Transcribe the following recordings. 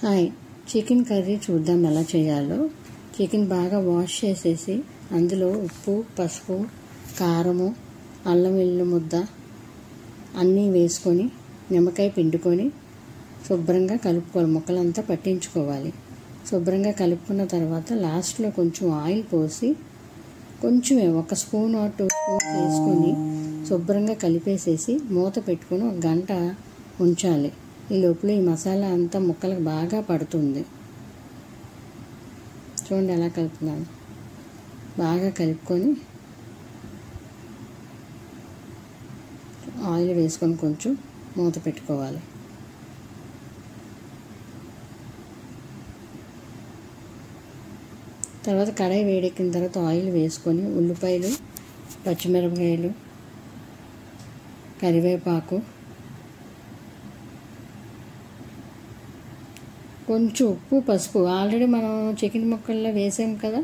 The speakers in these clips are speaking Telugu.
హాయ్, చికెన్ కర్రీ చూద్దాం ఎలా చేయాలో. చికెన్ బాగా వాష్ చేసేసి అందులో ఉప్పు, పసుపు, కారము, అల్లం వెల్లుల్లి ముద్ద అన్నీ వేసుకొని నిమ్మకాయ పిండుకొని శుభ్రంగా కలుపుకోవాలి. ముక్కలంతా పట్టించుకోవాలి. శుభ్రంగా కలుపుకున్న తర్వాత లాస్ట్లో కొంచెం ఆయిల్ పోసి కొంచెమే 1 స్పూన్ ఆర్ 2 స్పూన్స్ వేసుకొని శుభ్రంగా కలిపేసేసి మూత పెట్టుకొని 1 గంట ఉంచాలి. ఈ లోపల ఈ మసాలా అంతా ముక్కలకు బాగా పడుతుంది. చూడండి ఎలా కలుపుతున్నాను. బాగా కలుపుకొని ఆయిల్ వేసుకొని కొంచెం మూత పెట్టుకోవాలి. తర్వాత కడాయి వేడెక్కిన తర్వాత ఆయిల్ వేసుకొని ఉల్లిపాయలు, పచ్చిమిరపకాయలు, కరివేపాకు, కొంచెం ఉప్పు, పసుపు ఆల్రెడీ మనం చికెన్ ముక్కల్లో వేసాం కదా,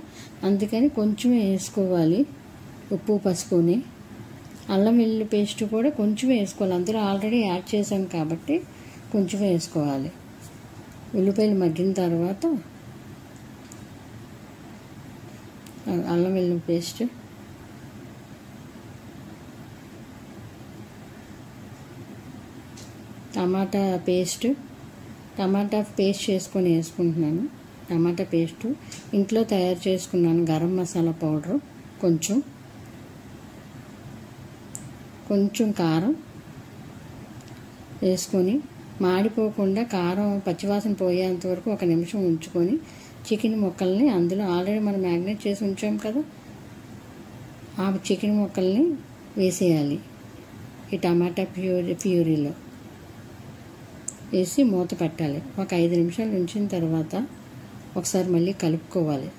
అందుకని కొంచెం వేసుకోవాలి. ఉప్పు, పసుపుని, అల్లం వెల్లుల్లి పేస్ట్ కూడా కొంచెం వేసుకోవాలి. అందులో ఆల్రెడీ యాడ్ చేసాం కాబట్టి కొంచెం వేసుకోవాలి. ఉల్లిపాయలు మగ్గిన తర్వాత అల్లం వెల్లుల్లి పేస్ట్, టమాటా పేస్ట్ చేసుకొని వేసుకుంటున్నాను. టమాటా పేస్టు ఇంట్లో తయారు చేసుకున్నాను. గరం మసాలా పౌడరు కొంచెం కారం వేసుకొని మాడిపోకుండా కారం పచ్చివాసన పోయేంత వరకు 1 నిమిషం ఉంచుకొని చికెన్ ముక్కల్ని అందులో ఆల్రెడీ మనం మ్యాగ్నేట్ చేసి ఉంచాం కదా, ఆ చికెన్ ముక్కల్ని వేసేయాలి. ఈ టమాటా ప్యూరీలో వేసి మూత పెట్టాలి. 5 నిమిషాలు ఉంచిన తర్వాత ఒకసారి మళ్ళీ కలుపుకోవాలి.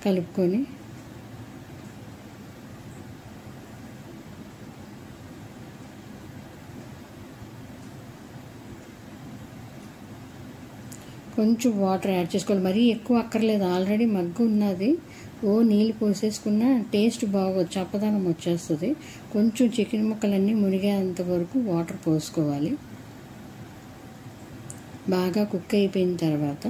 కలుపుకొని కొంచెం వాటర్ యాడ్ చేసుకోవాలి. మరీ ఎక్కువ అక్కర్లేదు, ఆల్రెడీ మగ్గు ఉన్నది. నీళ్ళు పోసేసుకున్న టేస్ట్ బాగోదు, చప్పదనం వచ్చేస్తుంది. కొంచెం చికెన్ ముక్కలన్నీ మునిగేంత వరకు వాటర్ పోసుకోవాలి. బాగా కుక్ అయిపోయిన తర్వాత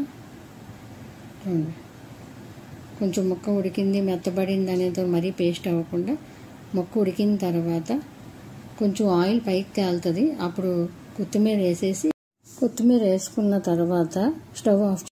కొంచెం ముక్క ఉడికింది, మెత్తబడింది అనేది మరీ పేస్ట్ అవ్వకుండా ముక్క ఉడికిన తర్వాత కొంచెం ఆయిల్ పైకి తేలుతుంది. అప్పుడు కొత్తిమీర వేసేసుకున్న తర్వాత స్టవ్ ఆఫ్